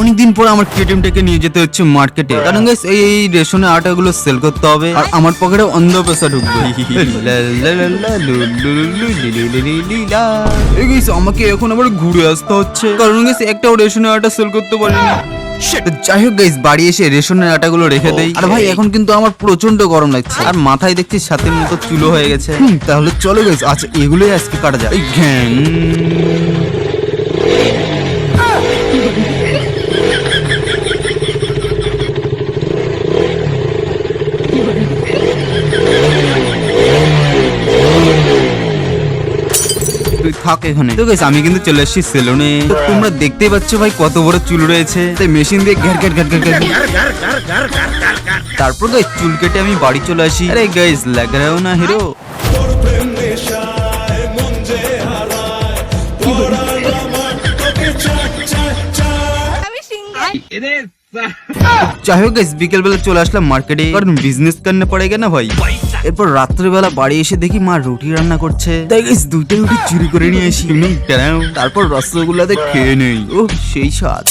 অনেকদিন পর আমার কেটিএমটাকে নিয়ে যেতে হচ্ছে মার্কেটে, কারণ গাইস এই রেশনের আটাগুলো সেল করতে হবে আর আমার পকেটে অন্ধ পয়সা ঢুকবে। আমাকে এখন আবার ঘুরে আসতে হচ্ছে, কারণ গাইস একটাও রেশনের আটা সেল করতে পারিনি। যাই হোক গাইস, বাড়ি এসে রেশনের আটাগুলো রেখে দেই। আর ভাই এখন কিন্তু আমার প্রচন্ড গরম লাগছে, আর মাথায় দেখছি সাথের মতো চুলো হয়ে গেছে। তাহলে চলো গাইস, আচ্ছা এগুলোই আজকে কাটা যায়। তুই থাক এখানে। তো গাইস আমি কিন্তু চলে আসছি সেলুনে। তোমরা দেখতেই পাচ্ছ ভাই কত বড় চুল রয়েছে, তাই মেশিন দিয়ে ঘ্যার ঘ্যার ঘ্যার ঘ্যার তারপর গাইস চুল কেটে আমি বাড়ি চলে আসি। আরে গাইস লাগ রাও না হিরো। যাই হোক গাইস, বিকেল বেলা চলে আসলাম মার্কেটে, কারণ বিজনেস করতে পড়েগা না ভাই। এরপর রাত্রিবেলা বাড়ি এসে দেখি মা রুটি রান্না করছে, তাই গাইস দুইটা রুটি চুরি করে নিয়ে আসি। তারপর রসগোল্লাতে খেয়ে নেই, ও সেই স্বাদ।